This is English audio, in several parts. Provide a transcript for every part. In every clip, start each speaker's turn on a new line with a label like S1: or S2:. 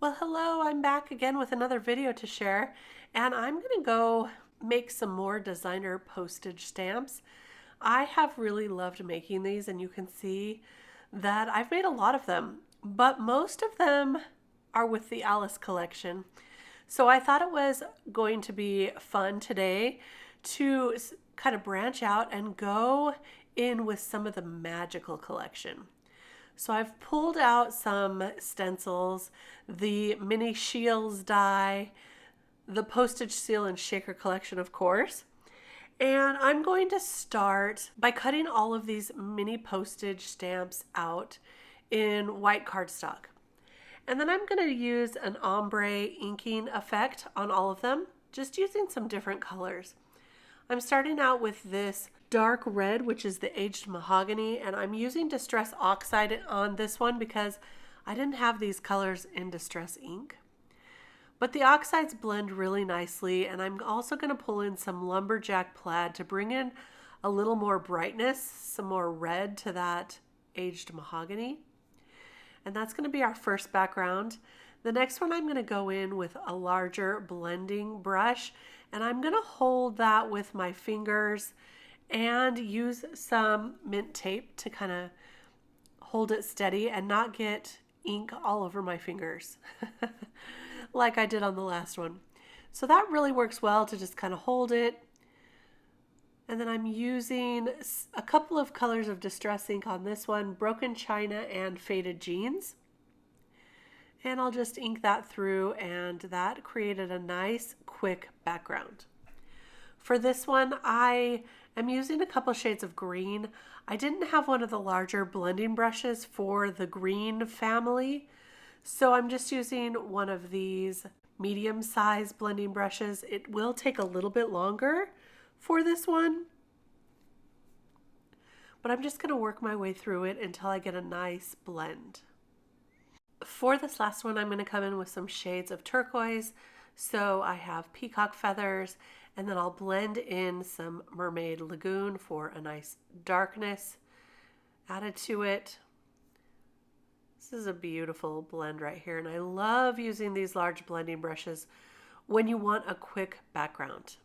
S1: Well, hello, I'm back again with another video to share, and I'm going to go make some more designer postage stamps. I have really loved making these, and you can see that I've made a lot of them, but most of them are with the Alice collection. So I thought it was going to be fun today to kind of branch out and go in with some of the magical collection. So I've pulled out some stencils, the mini Shields die, the postage seal and shaker collection, of course. And I'm going to start by cutting all of these mini postage stamps out in white cardstock. And then I'm going to use an ombre inking effect on all of them, just using some different colors. I'm starting out with this dark red, which is the aged mahogany, and I'm using Distress Oxide on this one because I didn't have these colors in Distress ink. But the oxides blend really nicely, and I'm also going to pull in some lumberjack plaid to bring in a little more brightness, some more red to that aged mahogany. And that's going to be our first background. The next one I'm going to go in with a larger blending brush, and I'm going to hold that with my fingers and use some mint tape to kind of hold it steady and not get ink all over my fingers like I did on the last one. So that really works well to just kind of hold it. And then I'm using a couple of colors of Distress ink on this one, Broken China and Faded Jeans. And I'll just ink that through, and that created a nice quick background. For this one, I am using a couple shades of green. I didn't have one of the larger blending brushes for the green family, so I'm just using one of these medium-sized blending brushes. It will take a little bit longer for this one, but I'm just going to work my way through it until I get a nice blend. For this last one, I'm going to come in with some shades of turquoise. So I have peacock feathers, and then I'll blend in some mermaid lagoon for a nice darkness added to it. This is a beautiful blend right here, and I love using these large blending brushes when you want a quick background.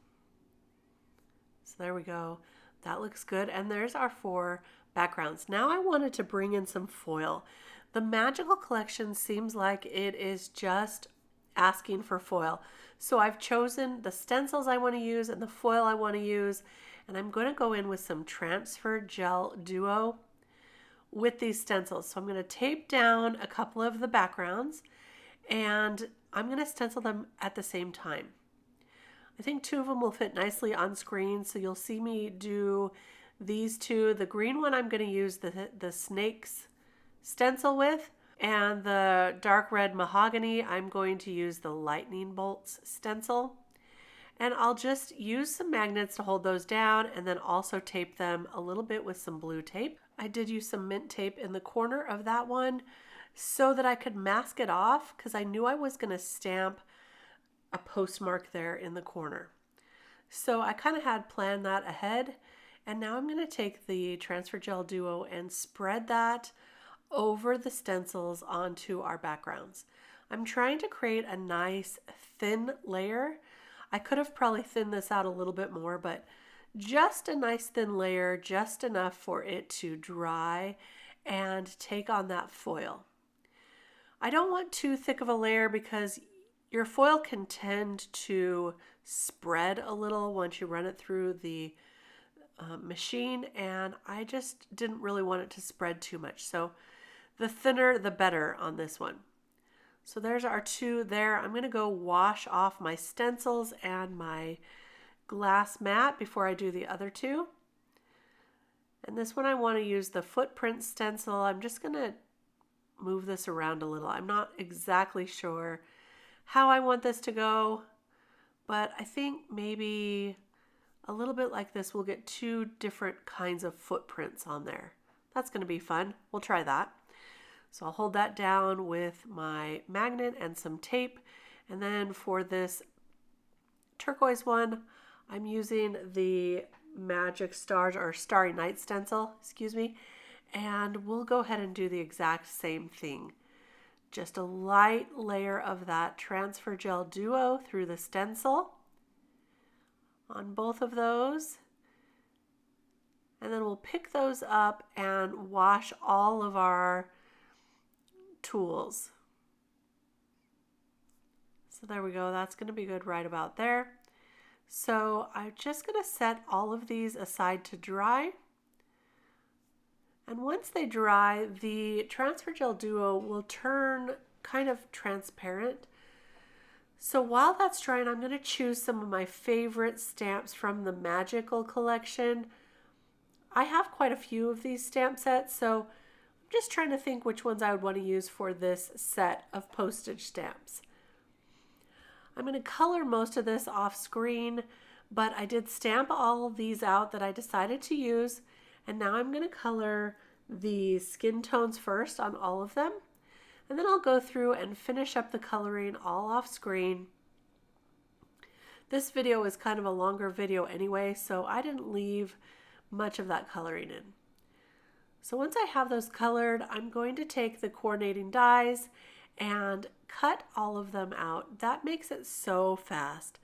S1: So there we go. That looks good, and there's our 4 backgrounds. Now I wanted to bring in some foil. The magical collection seems like it is just asking for foil. So I've chosen the stencils I want to use and the foil I want to use, and I'm going to go in with some transfer gel duo with these stencils. So I'm going to tape down a couple of the backgrounds, and I'm going to stencil them at the same time. I think 2 of them will fit nicely on screen, so you'll see me do these 2. The green one I'm going to use the snakes stencil with, and the dark red mahogany I'm going to use the lightning bolts stencil. And I'll just use some magnets to hold those down, and then also tape them a little bit with some blue tape. I did use some mint tape in the corner of that one so that I could mask it off, because I knew I was going to stamp a postmark there in the corner. So I kind of had planned that ahead, and now I'm going to take the transfer gel duo and spread that over the stencils onto our backgrounds. I'm trying to create a nice thin layer. I could have probably thinned this out a little bit more, but just a nice thin layer, just enough for it to dry and take on that foil. I don't want too thick of a layer because your foil can tend to spread a little once you run it through the machine, and I just didn't really want it to spread too much. So the thinner, the better on this one. So there's our 2 there. I'm going to go wash off my stencils and my glass mat before I do the other 2. And this one I want to use the footprint stencil. I'm just going to move this around a little. I'm not exactly sure how I want this to go, but I think maybe a little bit like this, we'll get 2 different kinds of footprints on there. That's going to be fun. We'll try that. So I'll hold that down with my magnet and some tape. And then for this turquoise one, I'm using the Magic Stars or Starry Night stencil, and we'll go ahead and do the exact same thing. just a light layer of that transfer gel duo through the stencil on both of those. And then we'll pick those up and wash all of our tools. So there we go. That's going to be good right about there. So I'm just going to set all of these aside to dry. And once they dry, the transfer gel duo will turn kind of transparent. So while that's drying, I'm going to choose some of my favorite stamps from the Magical collection. I have quite a few of these stamp sets, so I'm just trying to think which ones I would want to use for this set of postage stamps. I'm going to color most of this off screen, but I did stamp all of these out that I decided to use, and now I'm going to color the skin tones first on all of them, and then I'll go through and finish up the coloring all off screen. This video is kind of a longer video anyway, so I didn't leave much of that coloring in. So once I have those colored, I'm going to take the coordinating dies and cut all of them out. That makes it so fast.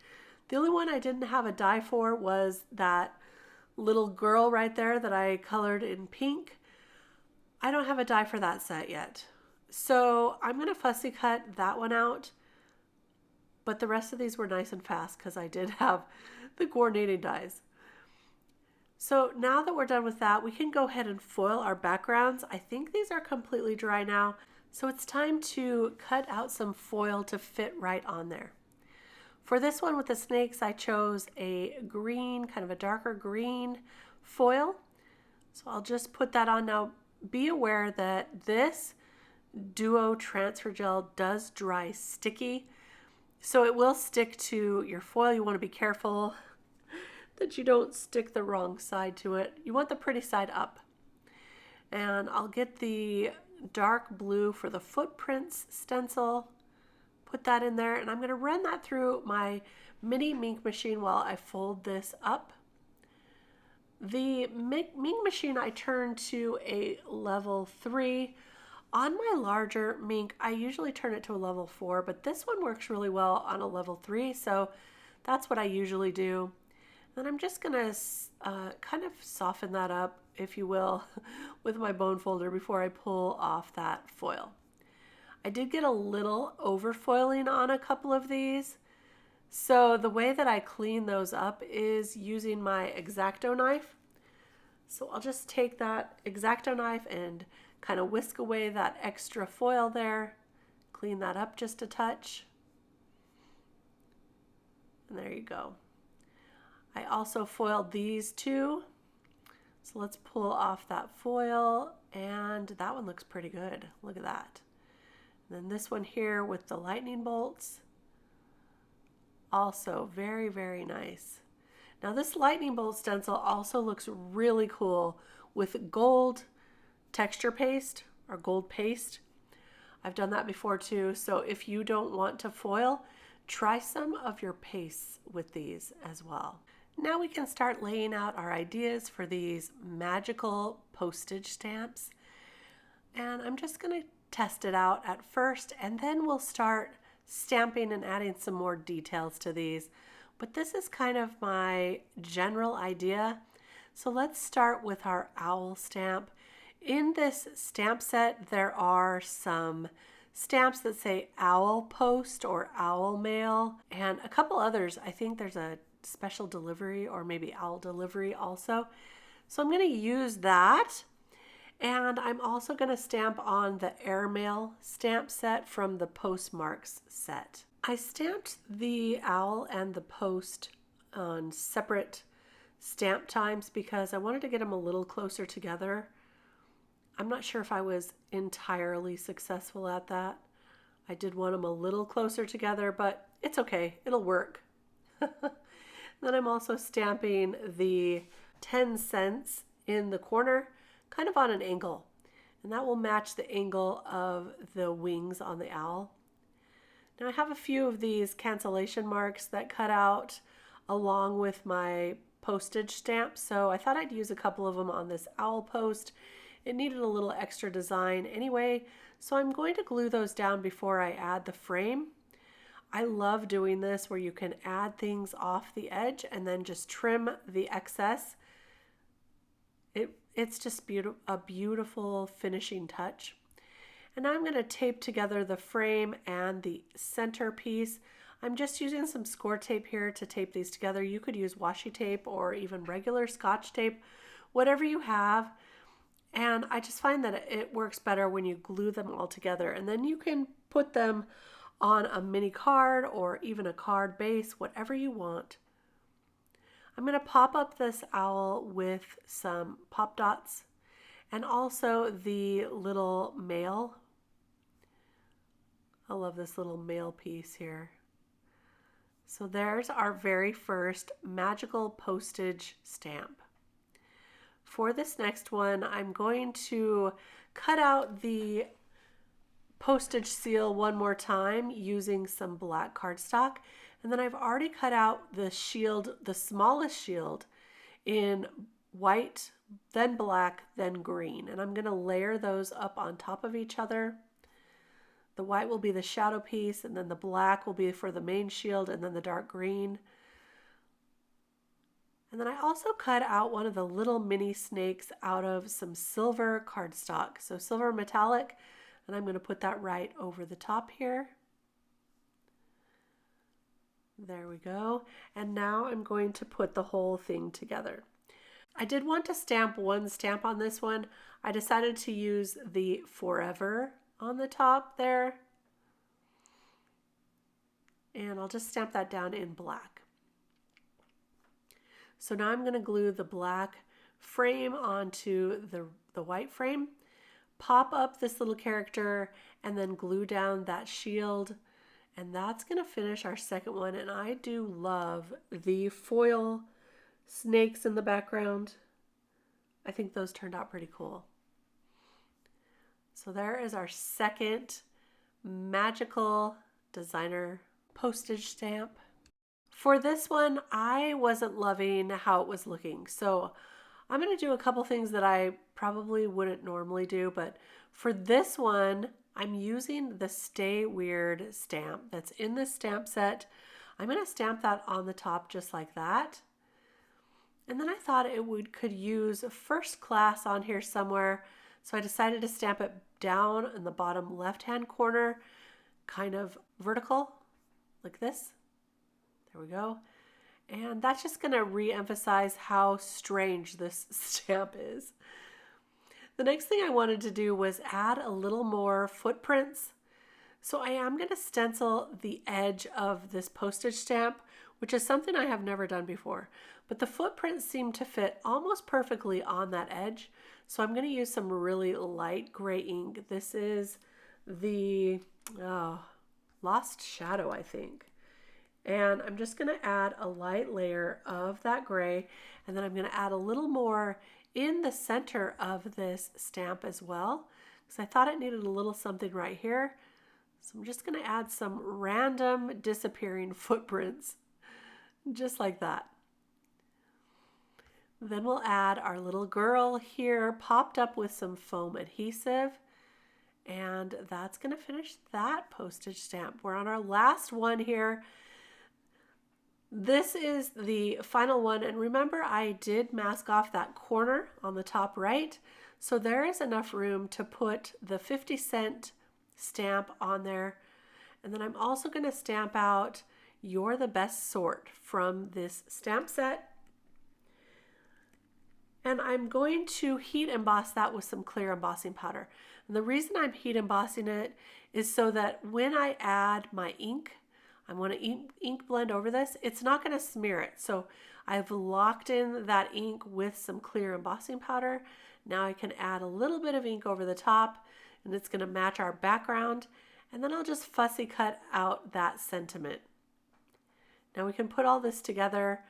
S1: The only one I didn't have a die for was that little girl right there that I colored in pink. I don't have a die for that set yet. So I'm going to fussy cut that one out. But the rest of these were nice and fast because I did have the coordinating dies. So now that we're done with that, we can go ahead and foil our backgrounds. I think these are completely dry now. So it's time to cut out some foil to fit right on there. For this one with the snakes, I chose a green, kind of a darker green foil. So I'll just put that on. Now be aware that this duo transfer gel does dry sticky. So it will stick to your foil. You want to be careful that you don't stick the wrong side to it. You want the pretty side up. And I'll get the dark blue for the footprints stencil, put that in there, and I'm going to run that through my mini ink machine while I fold this up. The ink machine I turned to a level 3. On my larger mink, I usually turn it to a level 4, but this one works really well on a level 3, so that's what I usually do. Then I'm just going to kind of soften that up, if you will, with my bone folder before I pull off that foil. I did get a little over foiling on a couple of these. So the way that I clean those up is using my X-Acto knife. So I'll just take that X-Acto knife and kind of whisk away that extra foil there, clean that up just a touch. And there you go. I also foiled these two. So let's pull off that foil, and that one looks pretty good. Look at that. And then this one here with the lightning bolts. Also very, very nice. Now this lightning bolt stencil also looks really cool with gold texture paste or gold paste. I've done that before too. So if you don't want to foil, try some of your pastes with these as well. Now we can start laying out our ideas for these magical postage stamps. And I'm just going to test it out at first, and then we'll start stamping and adding some more details to these. But this is kind of my general idea. So let's start with our owl stamp. In this stamp set, there are some stamps that say owl post or owl mail, and a couple others. I think there's a special delivery or maybe owl delivery also. So I'm going to use that. And I'm also going to stamp on the airmail stamp set from the postmarks set. I stamped the owl and the post on separate stamp times because I wanted to get them a little closer together. I'm not sure if I was entirely successful at that. I did want them a little closer together, but it's okay. It'll work. Then I'm also stamping the 10 cents in the corner, kind of on an angle. And that will match the angle of the wings on the owl. Now I have a few of these cancellation marks that cut out along with my postage stamp. So I thought I'd use a couple of them on this owl post. It needed a little extra design anyway, So I'm going to glue those down before I add the frame. I love doing this where you can add things off the edge and then just trim the excess. It's just a beautiful finishing touch. And now I'm going to tape together the frame and the center piece. I'm just using some score tape here to tape these together. You could use washi tape or even regular Scotch tape, whatever you have. And I just find that it works better when you glue them all together. And then you can put them on a mini card or even a card base, whatever you want. I'm going to pop up this owl with some pop dots and also the little mail. I love this little mail piece here. So there's our very first magical postage stamp. For this next one, I'm going to cut out the postage seal one more time using some black cardstock. And then I've already cut out the shield, the smallest shield, in white, then black, then green. And I'm going to layer those up on top of each other. The white will be the shadow piece, and then the black will be for the main shield, and then the dark green. And then I also cut out one of the little mini snakes out of some silver cardstock. So silver metallic, and I'm going to put that right over the top here. There we go. And now I'm going to put the whole thing together. I did want to stamp one stamp on this one. I decided to use the Forever on the top there. And I'll just stamp that down in black. So now I'm going to glue the black frame onto the white frame, pop up this little character, and then glue down that shield. And that's going to finish our second one. And I do love the foil snakes in the background. I think those turned out pretty cool. So there is our second magical designer postage stamp. For this one, I wasn't loving how it was looking. So I'm going to do a couple things that I probably wouldn't normally do. But for this one, I'm using the Stay Weird stamp that's in this stamp set. I'm going to stamp that on the top just like that. And then I thought could use First Class on here somewhere. So I decided to stamp it down in the bottom left-hand corner, kind of vertical, like this. There we go. And that's just going to re-emphasize how strange this stamp is. The next thing I wanted to do was add a little more footprints. So I am going to stencil the edge of this postage stamp, which is something I have never done before. But the footprints seem to fit almost perfectly on that edge. So I'm going to use some really light gray ink. This is the Lost Shadow, I think. And I'm just going to add a light layer of that gray, and then I'm going to add a little more in the center of this stamp as well, because I thought it needed a little something right here. So I'm just going to add some random disappearing footprints, just like that. Then we'll add our little girl here, popped up with some foam adhesive, and that's going to finish that postage stamp. We're on our last one here. This is the final one, and remember I did mask off that corner on the top right, so there is enough room to put the 50-cent stamp on there. And then I'm also going to stamp out You're the Best Sort from this stamp set. And I'm going to heat emboss that with some clear embossing powder. And the reason I'm heat embossing it is so that when I add my ink, I want to ink blend over this, it's not going to smear it. So I've locked in that ink with some clear embossing powder. Now I can add a little bit of ink over the top, and it's going to match our background. And then I'll just fussy cut out that sentiment. Now we can put all this together.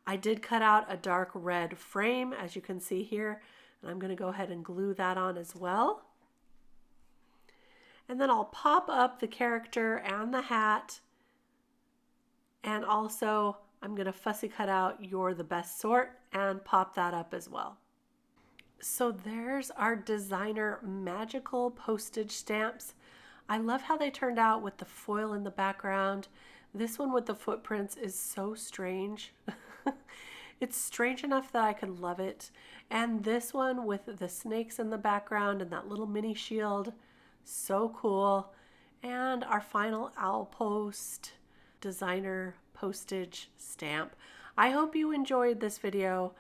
S1: I did cut out a dark red frame, as you can see here, and I'm going to go ahead and glue that on as well. And then I'll pop up the character and the hat. And also, I'm going to fussy cut out You're the Best Sort and pop that up as well. So there's our designer magical postage stamps. I love how they turned out with the foil in the background. This one with the footprints is so strange. It's strange enough that I could love it. And this one with the snakes in the background and that little mini shield, so cool. And our final owl post designer postage stamp. I hope you enjoyed this video.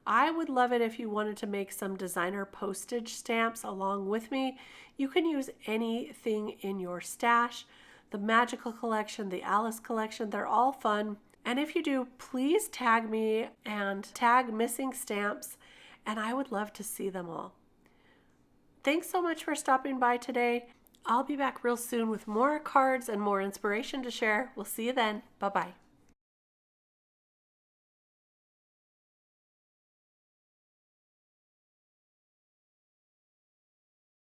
S1: I would love it if you wanted to make some designer postage stamps along with me. You can use anything in your stash. The Magical Collection, the Alice Collection, they're all fun. And if you do, please tag me and tag Missing Stamps, and I would love to see them all. Thanks so much for stopping by today. I'll be back real soon with more cards and more inspiration to share. We'll see you then. Bye-bye.